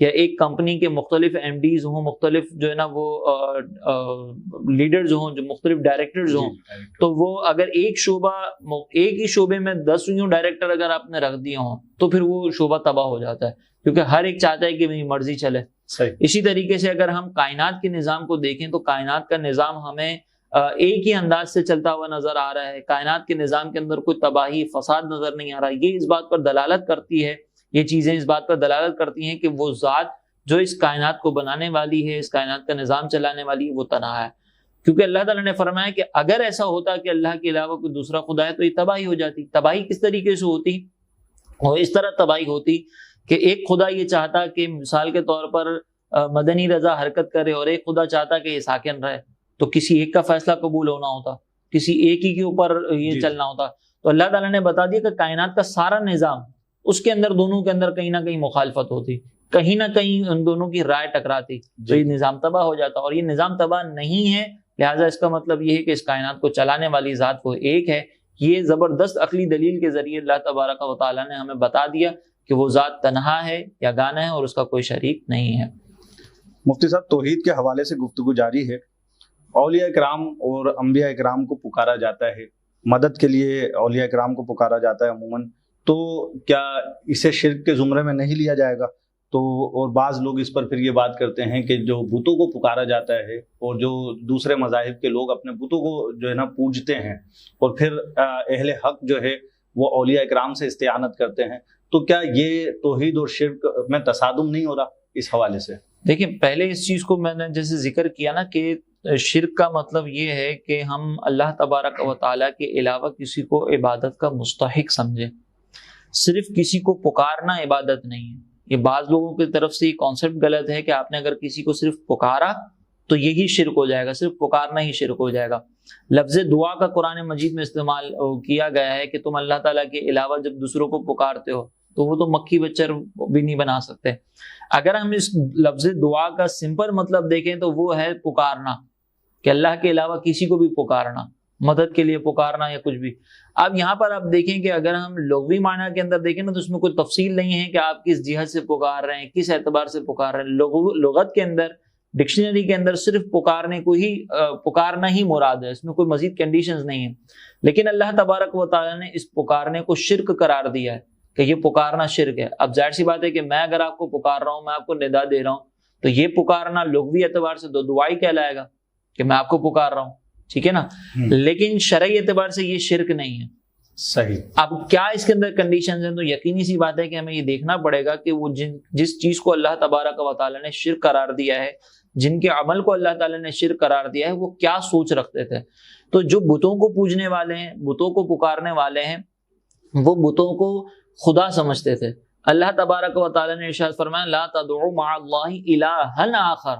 یا ایک کمپنی کے مختلف ایم ڈیز ہوں، مختلف جو ہے نا وہ لیڈرز ہوں، جو مختلف ڈائریکٹرز ہوں، تو وہ اگر ایک ہی شعبے میں 10 یوں ڈائریکٹر اگر آپ نے رکھ دیے ہوں تو پھر وہ شعبہ تباہ ہو جاتا ہے، کیونکہ ہر ایک چاہتا ہے کہ میری مرضی چلے. اسی طریقے سے اگر ہم کائنات کے نظام کو دیکھیں تو کائنات کا نظام ہمیں ایک ہی انداز سے چلتا ہوا نظر آ رہا ہے. کائنات کے نظام کے اندر کوئی تباہی، فساد نظر نہیں آ رہا. یہ اس بات پر دلالت کرتی ہے، یہ چیزیں اس بات پر دلالت کرتی ہیں کہ وہ ذات جو اس کائنات کو بنانے والی ہے، اس کائنات کا نظام چلانے والی ہے، وہ تنہا ہے. کیونکہ اللہ تعالیٰ نے فرمایا کہ اگر ایسا ہوتا کہ اللہ کے علاوہ کوئی دوسرا خدا ہے تو یہ تباہی ہو جاتی. تباہی کس طریقے سے ہوتی؟ اور اس طرح تباہی ہوتی کہ ایک خدا یہ چاہتا کہ مثال کے طور پر مدنی رضا حرکت کرے اور ایک خدا چاہتا کہ یہ ساکن رہے، تو کسی ایک کا فیصلہ قبول ہونا ہوتا، کسی ایک ہی کے اوپر یہ چلنا ہوتا. تو اللہ تعالیٰ نے بتا دیا کہ کائنات کا سارا نظام، اس کے اندر دونوں کے اندر کہیں نہ کہیں مخالفت ہوتی، کہیں نہ کہیں ان دونوں کی رائے ٹکراتی، تو یہ نظام تباہ ہو جاتا. اور یہ نظام تباہ نہیں ہے، لہٰذا اس کا مطلب یہ ہے کہ اس کائنات کو چلانے والی ذات وہ ایک ہے. یہ زبردست عقلی دلیل کے ذریعے اللہ تبارک و تعالیٰ نے ہمیں بتا دیا کہ وہ ذات تنہا ہے، یگانہ ہے، اور اس کا کوئی شریک نہیں ہے. مفتی صاحب، توحید کے حوالے سے گفتگو جاری ہے. اولیاء کرام اور انبیاء کرام کو پکارا جاتا ہے، مدد کے لیے اولیاء کرام کو پکارا جاتا ہے عموماً، تو کیا اسے شرک کے زمرے میں نہیں لیا جائے گا؟ تو اور بعض لوگ اس پر پھر یہ بات کرتے ہیں کہ جو بتوں کو پکارا جاتا ہے اور جو دوسرے مذاہب کے لوگ اپنے بتوں کو جو ہے نا پوجتے ہیں اور پھر اہل حق جو ہے وہ اولیاء کرام سے استعانت کرتے ہیں، تو کیا یہ توحید اور شرک میں تصادم نہیں ہو رہا اس حوالے سے؟ دیکھیں، پہلے اس چیز کو میں نے جیسے ذکر کیا نا کہ شرک کا مطلب یہ ہے کہ ہم اللہ تبارک و تعالیٰ کے علاوہ کسی کو عبادت کا مستحق سمجھیں. صرف کسی کو پکارنا عبادت نہیں ہے. یہ بعض لوگوں کی طرف سے یہ کانسیپٹ غلط ہے کہ آپ نے اگر کسی کو صرف پکارا تو یہی شرک ہو جائے گا، صرف پکارنا ہی شرک ہو جائے گا. لفظ دعا کا قرآن مجید میں استعمال کیا گیا ہے کہ تم اللہ تعالیٰ کے علاوہ جب دوسروں کو پکارتے ہو تو وہ تو مکھی بچر بھی نہیں بنا سکتے. اگر ہم اس لفظ دعا کا سمپل مطلب دیکھیں تو وہ ہے پکارنا، کہ اللہ کے علاوہ کسی کو بھی پکارنا، مدد کے لیے پکارنا یا کچھ بھی. اب یہاں پر آپ دیکھیں کہ اگر ہم لغوی معنی کے اندر دیکھیں نا تو اس میں کوئی تفصیل نہیں ہے کہ آپ کس جہت سے پکار رہے ہیں، کس اعتبار سے پکار رہے ہیں. لغت کے اندر، ڈکشنری کے اندر صرف پکارنے کو ہی پکارنا ہی مراد ہے، اس میں کوئی مزید کنڈیشنز نہیں ہیں. لیکن اللہ تبارک و تعالیٰ نے اس پکارنے کو شرک قرار دیا ہے کہ یہ پکارنا شرک ہے. اب ظاہر سی بات ہے کہ میں اگر آپ کو پکار رہا ہوں، میں آپ کو ندا دے رہا ہوں، تو یہ پکارنا لغوی اعتبار سے دعائی کہلائے گا کہ میں آپ کو پکار رہا ہوں، ٹھیک ہے نا. لیکن شرعی اعتبار سے یہ شرک نہیں ہے. صحیح. اب کیا اس کے اندر کنڈیشنز ہیں؟ تو یقینی سی بات ہے کہ ہمیں یہ دیکھنا پڑے گا کہ وہ جس چیز کو اللہ تبارک و تعالیٰ نے شرک قرار دیا ہے، جن کے عمل کو اللہ تعالیٰ نے شرک قرار دیا ہے، وہ کیا سوچ رکھتے تھے. تو جو بتوں کو پوجنے والے ہیں، بتوں کو پکارنے والے ہیں، وہ بتوں کو خدا سمجھتے تھے. اللہ تبارک و تعالیٰ نے ارشاد فرمایا لا تدعوا مع اللہ الہا آخر،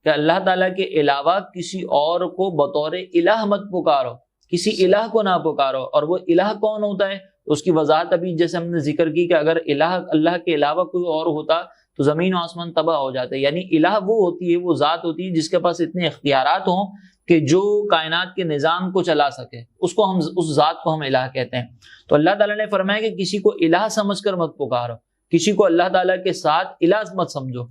کہ اللہ تعالیٰ کے علاوہ کسی اور کو بطور الہ مت پکارو، کسی الہ کو نہ پکارو. اور وہ الہ کون ہوتا ہے؟ اس کی وضاحت ابھی جیسے ہم نے ذکر کی کہ اگر الہ اللہ کے علاوہ کوئی اور ہوتا تو زمین و آسمان تباہ ہو جاتے. یعنی الہ وہ ہوتی ہے، وہ ذات ہوتی ہے جس کے پاس اتنے اختیارات ہوں کہ جو کائنات کے نظام کو چلا سکے، اس ذات کو ہم الہ کہتے ہیں. تو اللہ تعالیٰ نے فرمایا کہ کسی کو الہ سمجھ کر مت پکارو، کسی کو اللہ تعالیٰ کے ساتھ الہ مت سمجھو.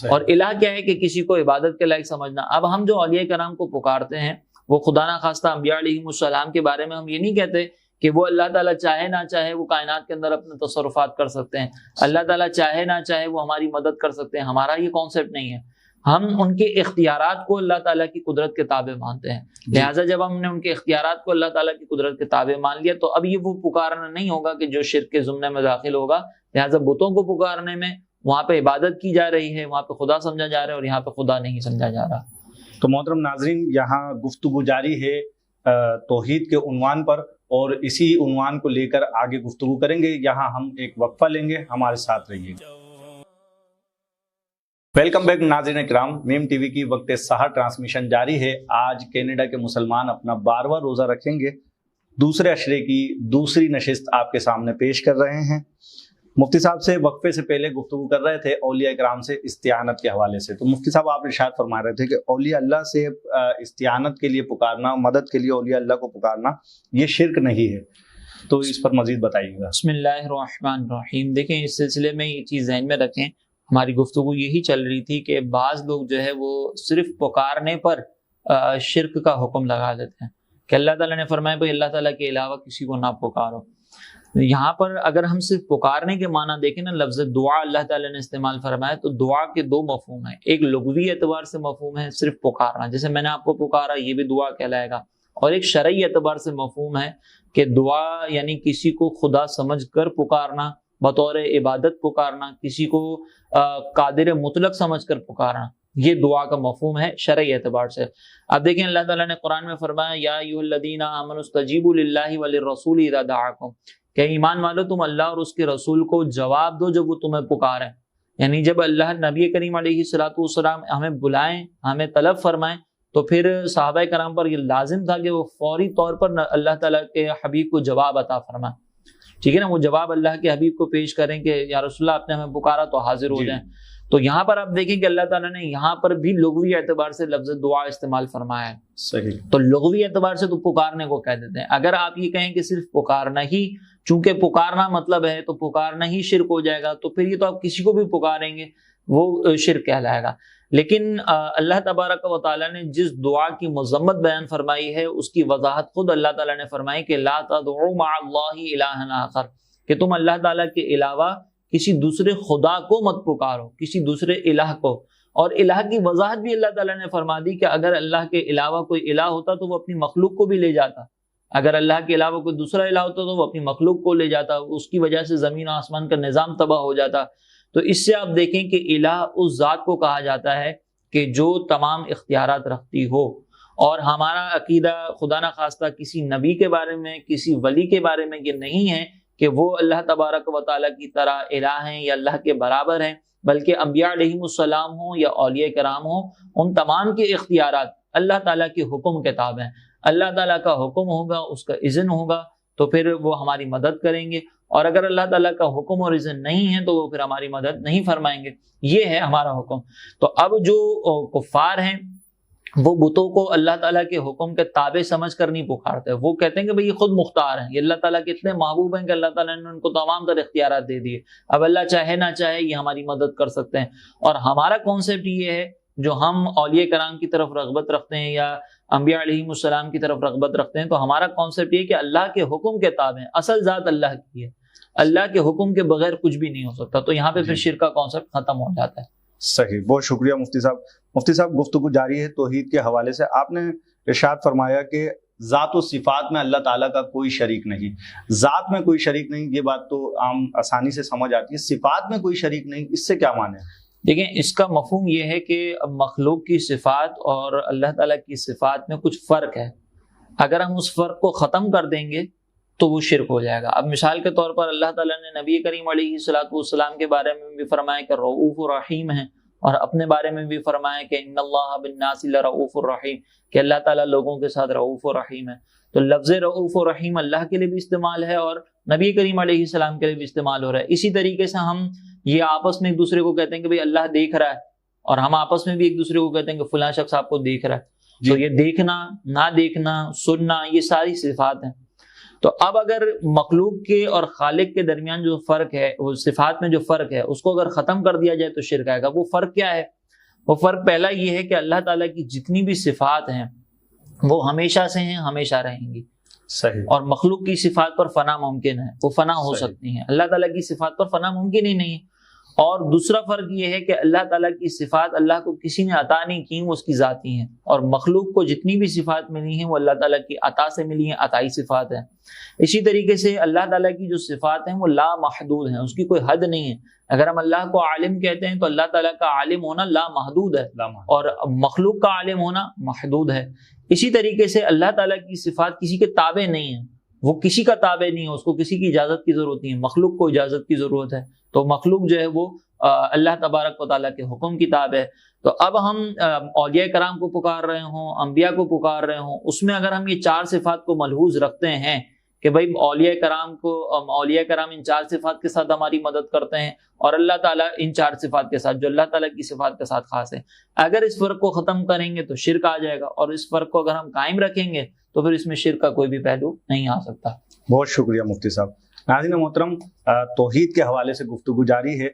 اور الہ کیا ہے؟ کہ کسی کو عبادت کے لائق سمجھنا. اب ہم جو اولیاء کرام کو پکارتے ہیں، وہ خدا نہ خواستہ انبیاء علیہم السلام کے بارے میں ہم یہ نہیں کہتے کہ وہ اللہ تعالیٰ چاہے نہ چاہے وہ کائنات کے اندر اپنے تصرفات کر سکتے ہیں، اللہ تعالیٰ چاہے نہ چاہے وہ ہماری مدد کر سکتے ہیں. ہمارا یہ کانسیپٹ نہیں ہے. ہم ان کے اختیارات کو اللہ تعالیٰ کی قدرت کے تابع مانتے ہیں. لہٰذا جب ہم نے ان کے اختیارات کو اللہ تعالیٰ کی قدرت کے تابع مان لیا تو اب یہ وہ پکارنا نہیں ہوگا کہ جو شرک کے زمرے میں داخل ہوگا. لہٰذا بتوں کو پکارنے میں وہاں پہ عبادت کی جا رہی ہے، وہاں پہ خدا سمجھا جا رہا ہے، اور یہاں پہ خدا نہیں سمجھا جا رہا. تو محترم ناظرین، یہاں گفتگو جاری ہے توحید کے عنوان پر، اور اسی عنوان کو لے کر آگے گفتگو کریں گے. یہاں ہم ایک وقفہ لیں گے، ہمارے ساتھ رہیے. ویلکم بیک ناظرین اکرام، میم ٹی وی کی وقت سحر ٹرانسمیشن جاری ہے. آج کینیڈا کے مسلمان اپنا 12واں روزہ رکھیں گے. دوسرے عشرے کی دوسری نشست آپ کے سامنے پیش کر رہے ہیں. مفتی صاحب سے وقفے سے پہلے گفتگو کر رہے تھے اولیاء کرام سے استعانت کے حوالے سے. تو مفتی صاحب آپ ارشاد فرما رہے تھے کہ اولیاء اللہ سے استعانت کے لیے پکارنا، مدد کے لیے اولیاء اللہ کو پکارنا، یہ شرک نہیں ہے. تو اس پر مزید بتائیے گا. بسم اللہ الرحمن الرحیم. دیکھیں، اس سلسلے میں یہ چیز ذہن میں رکھیں، ہماری گفتگو یہی چل رہی تھی کہ بعض لوگ جو ہے وہ صرف پکارنے پر شرک کا حکم لگا دیتے ہیں کہ اللہ تعالیٰ نے فرمایا بھائی اللہ تعالیٰ کے علاوہ کسی کو نہ پکارو. یہاں پر اگر ہم صرف پکارنے کے معنی دیکھیں نا، لفظ دعا اللہ تعالیٰ نے استعمال فرمایا، تو دعا کے دو مفہوم ہیں. ایک لغوی اعتبار سے مفہوم ہے صرف پکارنا، جیسے میں نے آپ کو پکارا یہ بھی دعا کہلائے گا، اور ایک شرعی اعتبار سے مفہوم ہے کہ دعا یعنی کسی کو خدا سمجھ کر پکارنا، بطور عبادت پکارنا، کسی کو قادر مطلق سمجھ کر پکارنا، یہ دعا کا مفہوم ہے شرعی اعتبار سے. اب دیکھیں اللہ تعالیٰ نے قرآن میں فرمایا یا ایھا الذین آمنوا استجیبوا للہ وللرسول اذا دعاکم، کہ ایمان والو تم اللہ اور اس کے رسول کو جواب دو جب وہ تمہیں پکاریں. یعنی جب اللہ نبی کریم علیہ الصلوۃ والسلام ہمیں بلائیں، ہمیں طلب فرمائیں، تو پھر صحابہ کرام پر یہ لازم تھا کہ وہ فوری طور پر اللہ تعالیٰ کے حبیب کو جواب عطا فرمائیں. ٹھیک ہے نا، وہ جواب اللہ کے حبیب کو پیش کریں کہ یا رسول اللہ آپ نے ہمیں پکارا تو حاضر ہو جائیں. تو یہاں پر آپ دیکھیں کہ اللہ تعالیٰ نے یہاں پر بھی لغوی اعتبار سے لفظ دعا استعمال فرمایا ہے. صحیح. تو لغوی اعتبار سے تو پکارنے کو کہہ دیتے ہیں. اگر آپ یہ کہیں کہ صرف پکارنا ہی، چونکہ پکارنا مطلب ہے تو پکارنا ہی شرک ہو جائے گا، تو پھر یہ تو آپ کسی کو بھی پکاریں گے وہ شرک کہلائے گا. لیکن اللہ تبارک و تعالیٰ نے جس دعا کی مذمت بیان فرمائی ہے اس کی وضاحت خود اللہ تعالیٰ نے فرمائی کہ لا تدعوا مع اللہ الہا آخر، کہ تم اللہ تعالیٰ کے علاوہ کسی دوسرے خدا کو مت پکارو، کسی دوسرے الہ کو. اور الہ کی وضاحت بھی اللہ تعالیٰ نے فرما دی کہ اگر اللہ کے علاوہ کوئی الہ ہوتا تو وہ اپنی مخلوق کو بھی لے جاتا، اگر اللہ کے علاوہ کوئی دوسرا الہ ہوتا تو وہ اپنی مخلوق کو لے جاتا، اس کی وجہ سے زمین و آسمان کا نظام تباہ ہو جاتا. تو اس سے آپ دیکھیں کہ الہ اس ذات کو کہا جاتا ہے کہ جو تمام اختیارات رکھتی ہو. اور ہمارا عقیدہ خدا نہ خواستہ کسی نبی کے بارے میں، کسی ولی کے بارے میں یہ نہیں ہے کہ وہ اللہ تبارک و تعالیٰ کی طرح الہ ہیں یا اللہ کے برابر ہیں، بلکہ انبیاء علیہم السلام ہوں یا اولیاء کرام ہوں، ان تمام کے اختیارات اللہ تعالیٰ کے حکم کے تابع ہیں. اللہ تعالیٰ کا حکم ہوگا، اس کا اذن ہوگا تو پھر وہ ہماری مدد کریں گے، اور اگر اللہ تعالیٰ کا حکم اور اذن نہیں ہے تو وہ پھر ہماری مدد نہیں فرمائیں گے. یہ ہے ہمارا حکم. تو اب جو کفار ہیں وہ بتوں کو اللہ تعالیٰ کے حکم کے تابع سمجھ کر نہیں پکارتے. وہ کہتے ہیں کہ بھئی یہ خود مختار ہیں، یہ اللہ تعالیٰ کے اتنے محبوب ہیں کہ اللہ تعالیٰ نے ان کو تمام تر اختیارات دے دیے، اب اللہ چاہے نہ چاہے یہ ہماری مدد کر سکتے ہیں. اور ہمارا کانسیپٹ یہ ہے جو ہم اولیاء کرام کی طرف رغبت رکھتے ہیں یا انبیاء علیہم السلام کی طرف رغبت رکھتے ہیں، تو ہمارا کانسیپٹ یہ کہ اللہ کے حکم کے تابع ہیں. اصل ذات اللہ کی ہے، اللہ کے حکم کے بغیر کچھ بھی نہیں ہو سکتا. تو یہاں پہ پھر شرک کا کانسیپٹ ختم ہو جاتا ہے. صحیح، بہت شکریہ مفتی صاحب. مفتی صاحب گفتگو جاری ہے توحید کے حوالے سے. آپ نے ارشاد فرمایا کہ ذات و صفات میں اللہ تعالیٰ کا کوئی شریک نہیں. ذات میں کوئی شریک نہیں، یہ بات تو عام آسانی سے سمجھ آتی ہے. صفات میں کوئی شریک نہیں، اس سے کیا معنی ہے؟ دیکھیں اس کا مفہوم یہ ہے کہ مخلوق کی صفات اور اللہ تعالیٰ کی صفات میں کچھ فرق ہے. اگر ہم اس فرق کو ختم کر دیں گے تو وہ شرک ہو جائے گا. اب مثال کے طور پر اللہ تعالیٰ نے نبی کریم علیہ الصلوۃ والسلام کے بارے میں بھی فرمایا کہ رؤوف الرحیم ہیں، اور اپنے بارے میں بھی فرمایا کہ ان اللہ بالناس لرؤوف الرحیم، کہ اللہ تعالیٰ لوگوں کے ساتھ رؤوف الرحیم ہے. تو لفظ رؤوف الرحیم اللہ کے لیے بھی استعمال ہے اور نبی کریم علیہ السلام کے لیے بھی استعمال ہو رہا ہے. اسی طریقے سے ہم یہ آپس میں ایک دوسرے کو کہتے ہیں کہ بھئی اللہ دیکھ رہا ہے، اور ہم آپس میں بھی ایک دوسرے کو کہتے ہیں کہ فلاں شخص آپ کو دیکھ رہا ہے. تو یہ دیکھنا، نہ دیکھنا، سننا، یہ ساری صفات ہیں. تو اب اگر مخلوق کے اور خالق کے درمیان جو فرق ہے، وہ صفات میں جو فرق ہے، اس کو اگر ختم کر دیا جائے تو شرک آئے گا. وہ فرق کیا ہے؟ وہ فرق پہلا یہ ہے کہ اللہ تعالیٰ کی جتنی بھی صفات ہیں وہ ہمیشہ سے ہیں، ہمیشہ رہیں گی. صحیح. اور مخلوق کی صفات پر فنا ممکن ہے، وہ فنا ہو سکتی ہیں. اللہ تعالیٰ کی صفات پر فنا ممکن ہی نہیں ہے. اور دوسرا فرق یہ ہے کہ اللہ تعالیٰ کی صفات اللہ کو کسی نے عطا نہیں کی، وہ اس کی ذاتی ہیں، اور مخلوق کو جتنی بھی صفات ملی ہیں وہ اللہ تعالیٰ کی عطا سے ملی ہیں، عطائی صفات ہیں. اسی طریقے سے اللہ تعالیٰ کی جو صفات ہیں وہ لا محدود ہیں، اس کی کوئی حد نہیں ہے. اگر ہم اللہ کو عالم کہتے ہیں تو اللہ تعالیٰ کا عالم ہونا لا محدود ہے، اور مخلوق کا عالم ہونا محدود ہے. اسی طریقے سے اللہ تعالیٰ کی صفات کسی کے تابع نہیں ہیں، وہ کسی کا تابع نہیں ہے، اس کو کسی کی اجازت کی ضرورت نہیں ہے. مخلوق کو اجازت کی ضرورت ہے، تو مخلوق جو ہے وہ اللہ تبارک و تعالیٰ کے حکم کی تابع ہے. تو اب ہم اولیاء کرام کو پکار رہے ہوں، انبیاء کو پکار رہے ہوں، اس میں اگر ہم یہ چار صفات کو ملحوظ رکھتے ہیں کہ بھائی اولیاء کرام ان چار صفات کے ساتھ ہماری مدد کرتے ہیں، اور اللہ تعالیٰ ان چار صفات کے ساتھ جو اللہ تعالیٰ کی صفات کے ساتھ خاص ہے، اگر اس فرق کو ختم کریں گے تو شرک آ جائے گا. اور اس فرق کو اگر ہم قائم رکھیں گے تو پھر اس میں شرک کا کوئی بھی پہلو نہیں آ سکتا. بہت شکریہ مفتی صاحب. ناظرین محترم، توحید کے حوالے سے گفتگو جاری ہے.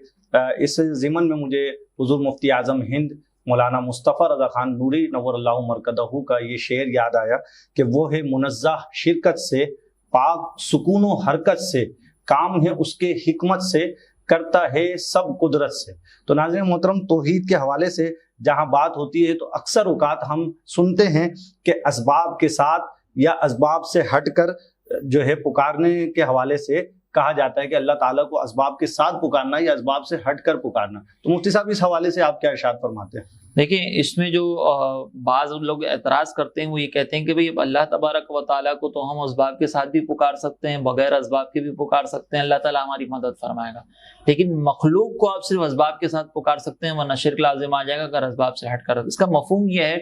اس ضمن میں مجھے حضور مفتی اعظم ہند مولانا مصطفیٰ رضا خان نوری نور اللہ مرکزہ کا یہ شعر یاد آیا کہ وہ ہے منزہ شرکت سے، پاک سکون و حرکت سے، کام ہے اس کے حکمت سے، کرتا ہے سب قدرت سے۔ تو ناظرین محترم، توحید کے حوالے سے جہاں بات ہوتی ہے تو اکثر اوقات ہم سنتے ہیں کہ اسباب کے ساتھ یا اسباب سے ہٹ کر جو ہے پکارنے کے حوالے سے کہا جاتا ہے کہ اللہ تعالیٰ کو اسباب کے ساتھ پکارنا یا اسباب سے ہٹ کر پکارنا۔ تو مفتی صاحب اس حوالے سے آپ کیا ارشاد فرماتے ہیں؟ دیکھیں، اس میں جو بعض لوگ اعتراض کرتے ہیں وہ یہ کہتے ہیں کہ بھئی اللہ تبارک و تعالیٰ کو تو ہم اسباب کے ساتھ بھی پکار سکتے ہیں، بغیر اسباب کے بھی پکار سکتے ہیں، اللہ تعالیٰ ہماری مدد فرمائے گا، لیکن مخلوق کو آپ صرف اسباب کے ساتھ پکار سکتے ہیں، ورنہ شرک لازم آ جائے گا اگر اسباب سے ہٹ کر۔ اس کا مفہوم یہ ہے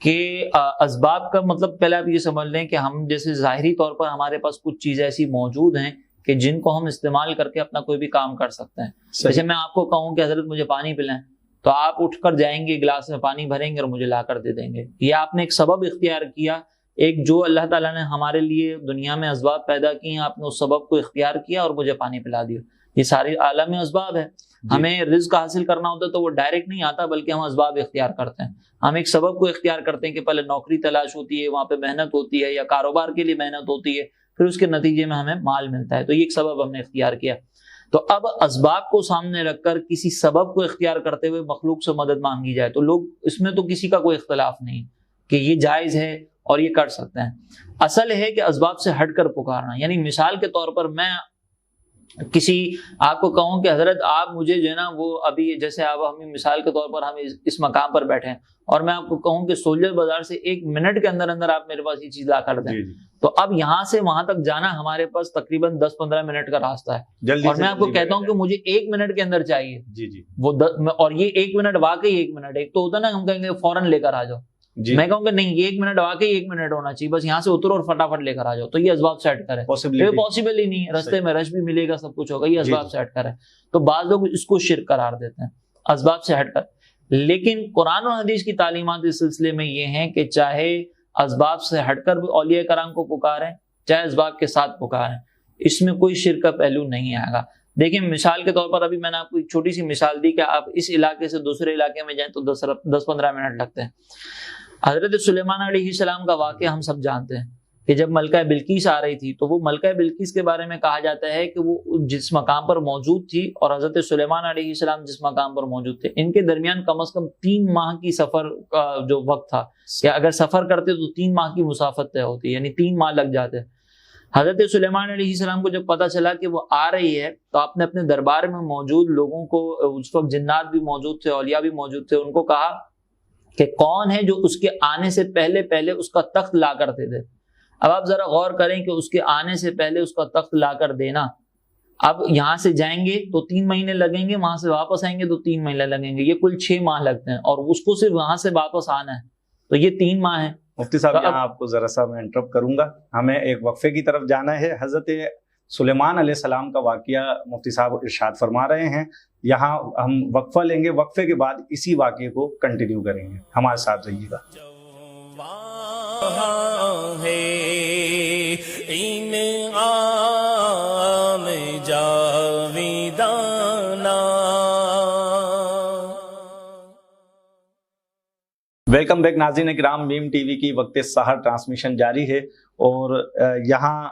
کہ اسباب کا مطلب پہلے آپ یہ سمجھ لیں کہ ہم جیسے ظاہری طور پر ہمارے پاس کچھ چیزیں ایسی موجود ہیں کہ جن کو ہم استعمال کر کے اپنا کوئی بھی کام کر سکتے ہیں۔ جیسے میں آپ کو کہوں کہ حضرت مجھے پانی پلائیں، تو آپ اٹھ کر جائیں گے، گلاس میں پانی بھریں گے اور مجھے لا کر دے دیں گے۔ یہ آپ نے ایک سبب اختیار کیا، ایک جو اللہ تعالیٰ نے ہمارے لیے دنیا میں اسباب پیدا کی ہیں، آپ نے اس سبب کو اختیار کیا اور مجھے پانی پلا دیا۔ یہ ساری عالم اسباب ہے۔ ہمیں رزق حاصل کرنا ہوتا ہے تو وہ ڈائریکٹ نہیں آتا، بلکہ ہم اسباب اختیار کرتے ہیں۔ ہم ایک سبب کو اختیار کرتے ہیں کہ پہلے نوکری تلاش ہوتی ہے، وہاں پہ محنت ہوتی ہے، یا کاروبار کے لیے محنت ہوتی ہے، پھر اس کے نتیجے میں ہمیں مال ملتا ہے، تو یہ ایک سبب ہم نے اختیار کیا۔ تو اب اسباب کو سامنے رکھ کر کسی سبب کو اختیار کرتے ہوئے مخلوق سے مدد مانگی جائے تو لوگ اس میں تو کسی کا کوئی اختلاف نہیں کہ یہ جائز ہے اور یہ کر سکتے ہیں۔ اصل ہے کہ اسباب سے ہٹ کر پکارنا، یعنی مثال کے طور پر میں کسی آپ کو کہوں کہ حضرت آپ مجھے جو ہے نا وہ ابھی جیسے آپ ہمیں مثال کے طور پر ہم اس مقام پر بیٹھے ہیں اور میں آپ کو کہوں کہ سولجر بازار سے 1 منٹ کے اندر اندر آپ میرے پاس یہ چیز لا کر دیں، تو اب یہاں سے وہاں تک جانا ہمارے پاس تقریباً 10-15 منٹ کا راستہ ہے، اور میں آپ کو کہتا ہوں کہ مجھے 1 منٹ کے اندر چاہیے وہ اور یہ 1 منٹ واقعی 1 منٹ، ایک تو ہوتا ہے نا ہم کہیں گے فوراً لے کر آ جاؤ، میں کہوں گا نہیں، یہ 1 منٹ واقعی 1 منٹ ہونا چاہیے، بس یہاں سے اترو اور فٹافٹ لے کر آ جاؤ، تو یہ اسباب سے ہٹ کر ہے، یہ پاسبل ہی نہیں ہے، رستے میں رش بھی ملے گا، سب کچھ ہوگا، یہ اسباب سے ہٹ کر ہے۔ تو بعض لوگ اس کو شرک قرار دیتے ہیں اسباب سے ہٹ کر، لیکن قرآن و حدیث کی تعلیمات اس سلسلے میں یہ ہیں کہ چاہے اسباب سے ہٹ کر بھی اولیاء کرام کو پکاریں، چاہے اسباب کے ساتھ پکاریں، اس میں کوئی شرک کا پہلو نہیں آئے گا۔ دیکھیں مثال کے طور پر ابھی میں نے آپ کو ایک چھوٹی سی مثال دی کہ آپ اس علاقے سے دوسرے علاقے میں جائیں تو 10-15 منٹ لگتے ہیں۔ حضرت سلیمان علیہ السلام کا واقعہ ہم سب جانتے ہیں کہ جب ملکہ بلقیس آ رہی تھی تو وہ ملکہ بلقیس کے بارے میں کہا جاتا ہے کہ وہ جس مقام پر موجود تھی اور حضرت سلیمان علیہ السلام جس مقام پر موجود تھے، ان کے درمیان کم از کم 3 ماہ کی سفر کا جو وقت تھا، کہ اگر سفر کرتے تو 3 ماہ کی مسافت طے ہوتی، یعنی 3 ماہ لگ جاتے۔ حضرت سلیمان علیہ السلام کو جب پتہ چلا کہ وہ آ رہی ہے تو آپ نے اپنے دربار میں موجود لوگوں کو، اس وقت جنات بھی موجود تھے، اولیاء بھی موجود تھے، ان کو کہا کہ کون ہے جو اس کے آنے سے پہلے اس کا تخت لا کر دے دے۔ اب آپ ذرا غور کریں کہ اس کے آنے سے پہلے اس کا تخت لا کر دینا، اب یہاں سے جائیں گے تو 3 مہینے لگیں گے، وہاں سے واپس آئیں گے تو 3 مہینے لگیں گے، یہ کل 6 ماہ لگتے ہیں، اور اس کو صرف وہاں سے واپس آنا ہے تو یہ 3 ماہ ہے۔ مفتی صاحب یہاں آپ کو ذرا سا میں انٹرپٹ کروں گا، ہمیں ایک وقفے کی طرف جانا ہے۔ حضرت سلیمان علیہ السلام کا واقعہ مفتی صاحب ارشاد فرما رہے ہیں، یہاں ہم وقفہ لیں گے، وقفے کے بعد اسی واقعے کو کنٹینیو کریں گے، ہمارے ساتھ رہیے گا۔ ویلکم بیک ناظرین کرام، میم ٹی وی کی وقت سحر ٹرانسمیشن جاری ہے، اور یہاں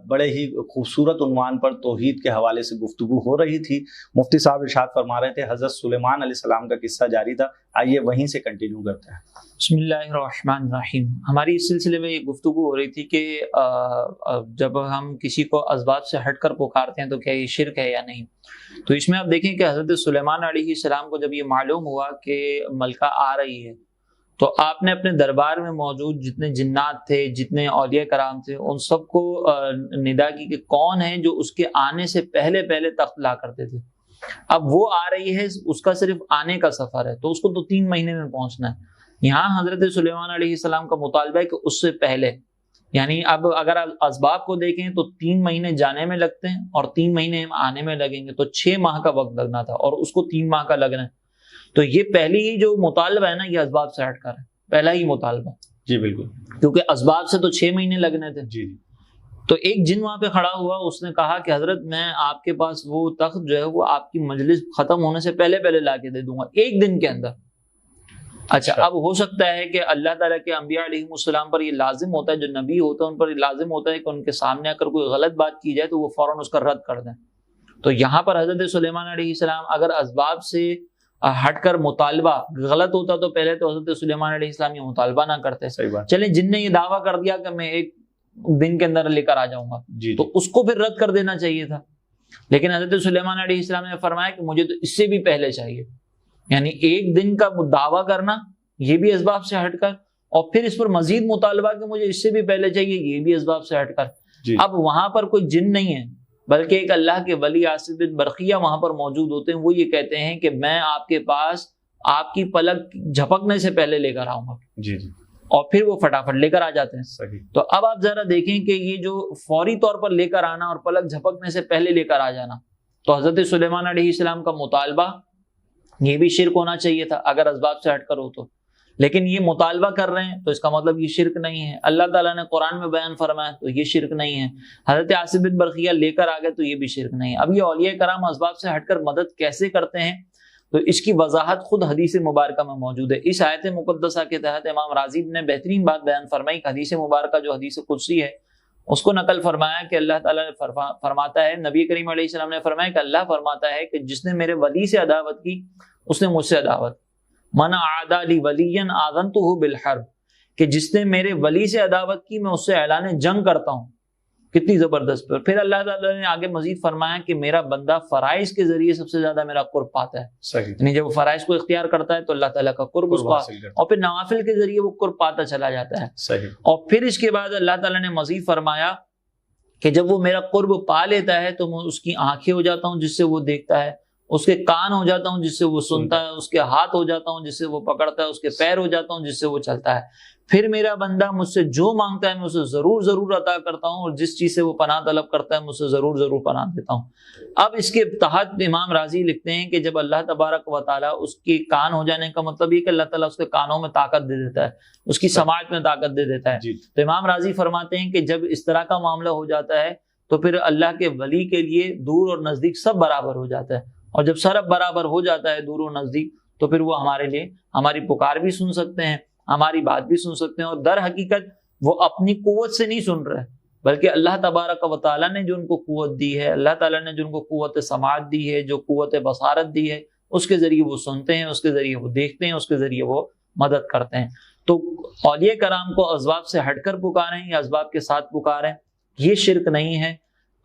بڑے ہی خوبصورت عنوان پر توحید کے حوالے سے گفتگو ہو رہی تھی۔ مفتی صاحب ارشاد فرما رہے تھے، حضرت سلیمان علیہ السلام کا قصہ جاری تھا، آئیے وہیں سے کنٹینیو کرتے ہیں۔ بسم اللہ الرحمن الرحیم۔ ہماری اس سلسلے میں یہ گفتگو ہو رہی تھی کہ جب ہم کسی کو اسباب سے ہٹ کر پکارتے ہیں تو کیا یہ شرک ہے یا نہیں۔ تو اس میں آپ دیکھیں کہ حضرت سلیمان علیہ السلام کو جب یہ معلوم ہوا کہ ملکہ آ رہی ہے تو آپ نے اپنے دربار میں موجود جتنے جنات تھے، جتنے اولیاء کرام تھے، ان سب کو ندا کی کہ کون ہے جو اس کے آنے سے پہلے تخت لا کرتے تھے۔ اب وہ آ رہی ہے، اس کا صرف آنے کا سفر ہے تو اس کو تو 3 مہینے میں پہنچنا ہے۔ یہاں حضرت سلیمان علیہ السلام کا مطالبہ ہے کہ اس سے پہلے، یعنی اب اگر آپ اسباب کو دیکھیں تو 3 مہینے جانے میں لگتے ہیں اور 3 مہینے آنے میں لگیں گے، تو 6 ماہ کا وقت لگنا تھا اور اس کو 3 ماہ کا لگنا ہے۔ تو یہ پہلی ہی جو مطالبہ ہے نا، یہ اسباب سے ہٹ کر ہے، پہلا ہی مطالبہ۔ جی بالکل، کیونکہ اسباب سے تو 6 مہینے لگنے تھے۔ جی تو ایک جن وہاں پہ کھڑا ہوا، اس نے کہا کہ حضرت میں آپ کے پاس وہ تخت جو ہے وہ آپ کی مجلس ختم ہونے سے پہلے پہلے لا کے دے دوں گا، ایک دن کے اندر۔ اچھا، اب ہو سکتا ہے کہ اللہ تعالیٰ کے انبیاء علیہ السلام پر یہ لازم ہوتا ہے، جو نبی ہوتا ہے ان پر یہ لازم ہوتا ہے کہ ان کے سامنے اگر کوئی غلط بات کی جائے تو وہ فوراً اس کا رد کر دیں۔ تو یہاں پر حضرت سلیمان علیہ السلام اگر اسباب سے ہٹ کر مطالبہ غلط ہوتا تو پہلے تو حضرت سلیمان علیہ السلام یہ مطالبہ نہ کرتے۔ صحیح بات۔ چلیں، جن نے یہ دعویٰ کر دیا کہ میں ایک دن کے اندر لے کر آ جاؤں گا، جی تو اس کو پھر رد کر دینا چاہیے تھا، لیکن حضرت سلیمان علیہ السلام نے فرمایا کہ مجھے تو اس سے بھی پہلے چاہیے، یعنی ایک دن کا دعویٰ کرنا یہ بھی اسباب سے ہٹ کر، اور پھر اس پر مزید مطالبہ کہ مجھے اس سے بھی پہلے چاہیے، یہ بھی اسباب سے ہٹ کر۔ جی۔ اب وہاں پر کوئی جن نہیں ہے، بلکہ ایک اللہ کے ولی عاصم بن برقیہ وہاں پر موجود ہوتے ہیں، وہ یہ کہتے ہیں کہ میں آپ کے پاس آپ کی پلک جھپکنے سے پہلے لے کر آؤں گا، جی جی، اور پھر وہ فٹافٹ لے کر آ جاتے ہیں۔ صحیح۔ تو اب آپ ذرا دیکھیں کہ یہ جو فوری طور پر لے کر آنا اور پلک جھپکنے سے پہلے لے کر آ جانا، تو حضرت سلیمان علیہ السلام کا مطالبہ یہ بھی شرک ہونا چاہیے تھا اگر اسباب سے ہٹ کر ہو تو، لیکن یہ مطالبہ کر رہے ہیں تو اس کا مطلب یہ شرک نہیں ہے۔ اللہ تعالیٰ نے قرآن میں بیان فرمایا تو یہ شرک نہیں ہے، حضرت عاصم بن برقیہ لے کر آ گئے تو یہ بھی شرک نہیں ہے۔ اب یہ اولیاء کرام اسباب سے ہٹ کر مدد کیسے کرتے ہیں، تو اس کی وضاحت خود حدیث مبارکہ میں موجود ہے۔ اس آیت مقدسہ کے تحت امام راضی نے بہترین بات بیان فرمائی کہ حدیث مبارکہ جو حدیث قدسی ہے اس کو نقل فرمایا کہ اللہ تعالیٰ نے فرماتا ہے، نبی کریم علیہ السلام نے فرمایا کہ اللہ فرماتا ہے کہ جس نے میرے ولی سے عداوت کی اس نے مجھ سے عداوت، من عادى لي وليا آذنته بالحرب، کہ جس نے میرے ولی سے عداوت کی میں اس سے اعلان جنگ کرتا ہوں۔ کتنی زبردست۔ پھر اللہ تعالیٰ نے آگے مزید فرمایا کہ میرا بندہ فرائض کے ذریعے سب سے زیادہ میرا قرب پاتا ہے۔ صحیح۔ یعنی جب وہ فرائض کو اختیار کرتا ہے تو اللہ تعالیٰ کا قرب اس کو، اور پھر نوافل کے ذریعے وہ قرب پاتا چلا جاتا ہے۔ صحیح۔ اور پھر اس کے بعد اللہ تعالیٰ نے مزید فرمایا کہ جب وہ میرا قرب پا لیتا ہے تو میں اس کی آنکھیں ہو جاتا ہوں جس سے وہ دیکھتا ہے، اس کے کان ہو جاتا ہوں جس سے وہ سنتا ہے، اس کے ہاتھ ہو جاتا ہوں جس سے وہ پکڑتا ہے، اس کے پیر ہو جاتا ہوں جس سے وہ چلتا ہے۔ پھر میرا بندہ مجھ سے جو مانگتا ہے میں اسے ضرور ضرور عطا کرتا ہوں، اور جس چیز سے وہ پناہ طلب کرتا ہے میں اسے ضرور ضرور پناہ دیتا ہوں۔ اب اس کے تحت امام راضی لکھتے ہیں کہ جب اللہ تبارک و تعالیٰ اس کے کان ہو جانے کا مطلب یہ کہ اللہ تعالیٰ اس کے کانوں میں طاقت دے دیتا ہے، اس کی سماعت میں طاقت دے دیتا ہے۔ تو امام راضی فرماتے ہیں کہ جب اس طرح کا معاملہ ہو جاتا ہے تو پھر اللہ کے ولی کے لیے دور اور نزدیک سب برابر ہو جاتا ہے، اور جب سب برابر ہو جاتا ہے دور و نزدیک تو پھر وہ ہمارے لیے ہماری پکار بھی سن سکتے ہیں، ہماری بات بھی سن سکتے ہیں، اور در حقیقت وہ اپنی قوت سے نہیں سن رہے بلکہ اللہ تبارک و تعالیٰ نے جو ان کو قوت دی ہے، اللہ تعالیٰ نے جو ان کو قوت سماعت دی ہے، جو قوت بصارت دی ہے، اس کے ذریعے وہ سنتے ہیں، اس کے ذریعے وہ دیکھتے ہیں، اس کے ذریعے وہ مدد کرتے ہیں۔ تو اولیاء کرام کو اسباب سے ہٹ کر پکاریں یا اسباب کے ساتھ پکاریں، یہ شرک نہیں ہے۔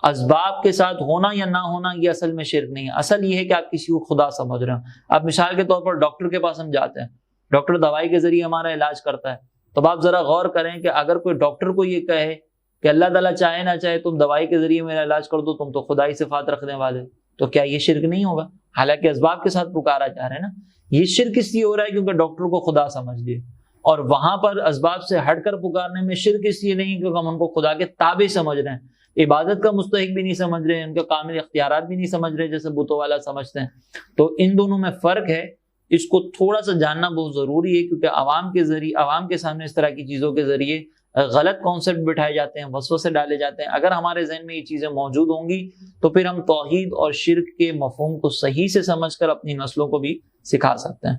اسباب کے ساتھ ہونا یا نہ ہونا یہ اصل میں شرک نہیں ہے، اصل یہ ہے کہ آپ کسی کو خدا سمجھ رہے ہیں۔ اب مثال کے طور پر ڈاکٹر کے پاس ہم جاتے ہیں، ڈاکٹر دوائی کے ذریعے ہمارا علاج کرتا ہے، تو آپ ذرا غور کریں کہ اگر کوئی ڈاکٹر کو یہ کہے کہ اللہ تعالیٰ چاہے نہ چاہے تم دوائی کے ذریعے میرا علاج کر دو، تم تو خدائی صفات رکھنے والے، تو کیا یہ شرک نہیں ہوگا؟ حالانکہ اسباب کے ساتھ پکارا جا رہا ہے نا۔ یہ شرک اس لیے ہو رہا ہے کیونکہ ڈاکٹر کو خدا سمجھ لیے، اور وہاں پر اسباب سے ہٹ کر پکارنے میں شرک اس لیے نہیں کیونکہ ہم ان کو خدا کے تابع سمجھ رہے ہیں، عبادت کا مستحق بھی نہیں سمجھ رہے، ان کے کامل اختیارات بھی نہیں سمجھ رہے جیسے بتوں والا سمجھتے ہیں۔ تو ان دونوں میں فرق ہے، اس کو تھوڑا سا جاننا بہت ضروری ہے، کیونکہ عوام کے سامنے اس طرح کی چیزوں کے ذریعے غلط کانسیپٹ بٹھائے جاتے ہیں، وسوسے ڈالے جاتے ہیں۔ اگر ہمارے ذہن میں یہ چیزیں موجود ہوں گی تو پھر ہم توحید اور شرک کے مفہوم کو صحیح سے سمجھ کر اپنی نسلوں کو بھی سکھا سکتے ہیں۔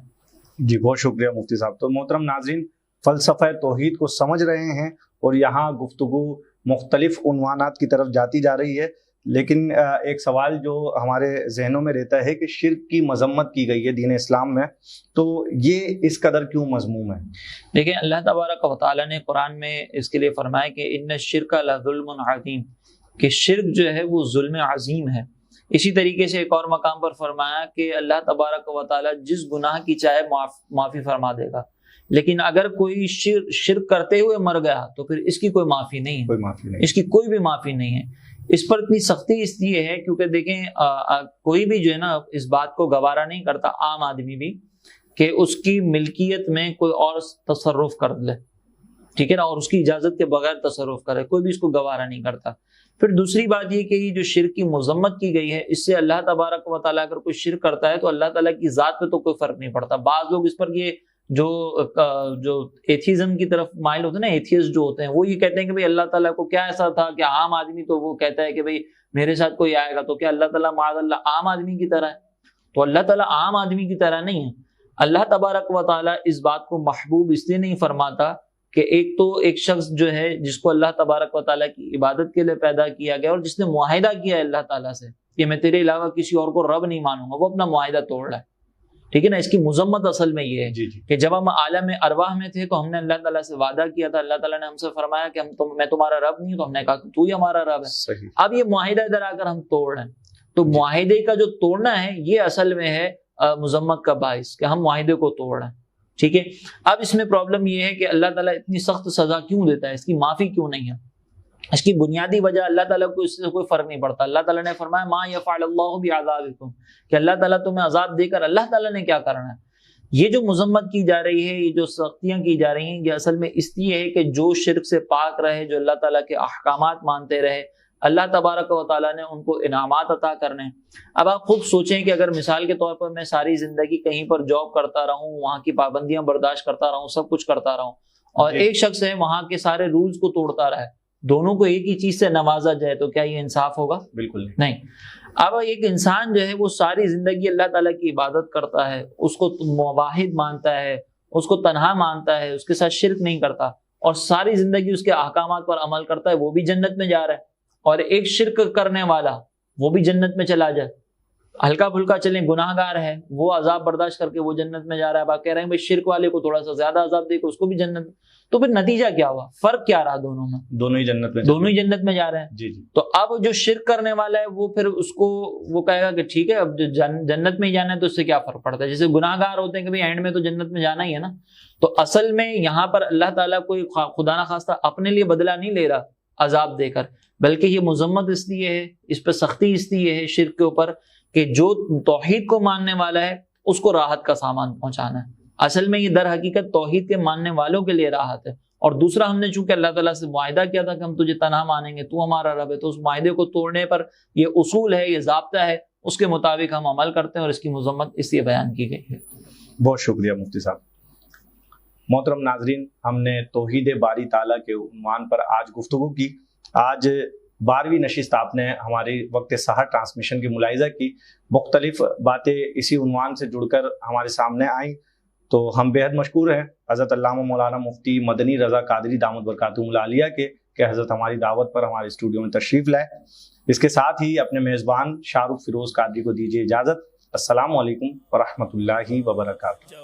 جی بہت شکریہ مفتی صاحب۔ تو محترم ناظرین، فلسفہ توحید کو سمجھ رہے ہیں اور یہاں گفتگو مختلف عنوانات کی طرف جاتی جا رہی ہے، لیکن ایک سوال جو ہمارے ذہنوں میں رہتا ہے کہ شرک کی مذمت کی گئی ہے دین اسلام میں، تو یہ اس قدر کیوں مذموم ہے؟ دیکھیں، اللہ تبارک و تعالیٰ نے قرآن میں اس کے لیے فرمایا کہ ان الشرک لظلم عظیم، کہ شرک جو ہے وہ ظلم عظیم ہے۔ اسی طریقے سے ایک اور مقام پر فرمایا کہ اللہ تبارک و تعالیٰ جس گناہ کی چاہے معافی فرما دے گا، لیکن اگر کوئی شرک کرتے ہوئے مر گیا تو پھر اس کی کوئی معافی نہیں ہے، کوئی معافی نہیں، اس کی کوئی بھی معافی نہیں ہے۔ اس پر اتنی سختی اس لیے ہے کیونکہ دیکھیں کوئی بھی جو ہے نا اس بات کو گوارا نہیں کرتا، عام آدمی بھی، کہ اس کی ملکیت میں کوئی اور تصرف کر لے، ٹھیک ہے نا، اور اس کی اجازت کے بغیر تصرف کرے، کوئی بھی اس کو گوارا نہیں کرتا۔ پھر دوسری بات یہ کہ یہ جو شرک کی مذمت کی گئی ہے، اس سے اللہ تبارک و تعالیٰ اگر کوئی شرک کرتا ہے تو اللہ تعالیٰ کی ذات پہ تو کوئی فرق نہیں پڑتا۔ بعض لوگ اس پر یہ جو ایتھیزم کی طرف مائل ہوتے ہیں نا، ایتھیسٹ جو ہوتے ہیں، وہ یہ کہتے ہیں کہ بھئی اللہ تعالیٰ کو کیا ایسا تھا کہ عام آدمی تو وہ کہتا ہے کہ بھئی میرے ساتھ کوئی آئے گا تو کیا اللہ تعالیٰ معاذ اللہ عام آدمی کی طرح ہے؟ تو اللہ تعالیٰ عام آدمی کی طرح نہیں ہے. اللہ تبارک و تعالیٰ اس بات کو محبوب اس لیے نہیں فرماتا کہ ایک شخص جو ہے جس کو اللہ تبارک و تعالیٰ کی عبادت کے لیے پیدا کیا گیا اور جس نے معاہدہ کیا ہے اللہ تعالیٰ سے کہ میں تیرے علاوہ کسی اور کو رب نہیں مانوں گا، وہ اپنا معاہدہ توڑ رہا ہے. ٹھیک ہے نا. اس کی مذمت اصل میں یہ ہے کہ جب ہم عالم ارواح میں تھے تو ہم نے اللہ تعالیٰ سے وعدہ کیا تھا، اللہ تعالیٰ نے ہم سے فرمایا کہ میں تمہارا رب نہیں ہوں، تو ہم نے کہا کہ تو ہی ہمارا رب ہے. اب یہ معاہدہ ادھر آ کر ہم توڑ رہے ہیں. تو معاہدے کا جو توڑنا ہے یہ اصل میں ہے مذمت کا باعث کہ ہم معاہدے کو توڑ رہے ہیں. ٹھیک ہے. اب اس میں پرابلم یہ ہے کہ اللہ تعالیٰ اتنی سخت سزا کیوں دیتا ہے، اس کی معافی کیوں نہیں ہے؟ اس کی بنیادی وجہ اللہ تعالیٰ کو اس سے کوئی فرق نہیں پڑتا. اللہ تعالیٰ نے فرمایا ما یفعل اللہ بعذابکم، کہ اللہ تعالیٰ تمہیں عذاب دے کر اللہ تعالیٰ نے کیا کرنا ہے. یہ جو مذمت کی جا رہی ہے، یہ جو سختیاں کی جا رہی ہیں، یہ اصل میں اس لیے ہے کہ جو شرک سے پاک رہے، جو اللہ تعالیٰ کے احکامات مانتے رہے، اللہ تبارک و تعالیٰ نے ان کو انعامات عطا کرنے. اب آپ خود سوچیں کہ اگر مثال کے طور پر میں ساری زندگی کہیں پر جاب کرتا رہوں، وہاں کی پابندیاں برداشت کرتا رہوں، سب کچھ کرتا رہوں، اور ایک شخص ہے وہاں کے سارے رولز کو توڑتا رہے، دونوں کو ایک ہی چیز سے نوازا جائے، تو کیا یہ انصاف ہوگا؟ بالکل نہیں. اب ایک انسان جو ہے وہ ساری زندگی اللہ تعالیٰ کی عبادت کرتا ہے، اس کو واحد مانتا ہے، اس کو تنہا مانتا ہے، اس کے ساتھ شرک نہیں کرتا، اور ساری زندگی اس کے احکامات پر عمل کرتا ہے، وہ بھی جنت میں جا رہا ہے. اور ایک شرک کرنے والا وہ بھی جنت میں چلا جائے، ہلکا پھلکا چلیں گناہ گار ہے، وہ عذاب برداشت کر کے وہ جنت میں جا رہا ہے. آپ کہہ رہے ہیں بھائی شرک والے کو تھوڑا سا زیادہ عذاب دے کے اس کو بھی جنت. تو پھر نتیجہ کیا ہوا؟ فرق کیا رہا دونوں میں؟ دونوں ہی جنت میں جا رہے ہیں. جی. تو اب جو شرک کرنے والا ہے وہ پھر اس کو وہ کہے گا کہ ٹھیک ہے اب جنت میں ہی جانا ہے تو اس سے کیا فرق پڑتا ہے؟ جیسے گناہ گار ہوتے ہیں کہ بھائی اینڈ میں تو جنت میں جانا ہی ہے نا. تو اصل میں یہاں پر اللہ تعالیٰ کوئی خدا نخواستہ اپنے لیے بدلہ نہیں لے رہا عذاب دے کر، بلکہ یہ مذمت اس لیے ہے، اس پہ سختی اس لیے ہے شرک کے اوپر کہ جو توحید کو ماننے والا ہے اس کو راحت کا سامان پہنچانا ہے. اصل میں یہ در حقیقت توحید کے ماننے والوں کے لیے راحت ہے. اور دوسرا، ہم نے چونکہ اللہ تعالیٰ سے معاہدہ کیا تھا کہ ہم تجھے تنہا مانیں گے، تو ہمارا رب ہے، تو اس معاہدے کو توڑنے پر یہ اصول ہے، یہ ضابطہ ہے، اس کے مطابق ہم عمل کرتے ہیں، اور اس کی مذمت اس لیے بیان کی گئی ہے. بہت شکریہ مفتی صاحب. محترم ناظرین، ہم نے توحید باری تعالیٰ کے عنوان پر آج گفتگو کی. آج 12ویں نشست آپ نے ہماری وقت سحر ٹرانسمیشن کی ملاحظہ کی، مختلف باتیں اسی عنوان سے جڑ کر ہمارے سامنے آئیں، تو ہم بے حد مشکور ہیں حضرت علامہ مولانا مفتی مدنی رضا قادری دامت برکاتہم العالیہ کے کہ حضرت ہماری دعوت پر ہمارے اسٹوڈیو میں تشریف لائے. اس کے ساتھ ہی اپنے میزبان شاہ رخ فیروز قادری کو دیجیے اجازت. السلام علیکم ورحمۃ اللہ وبرکاتہ.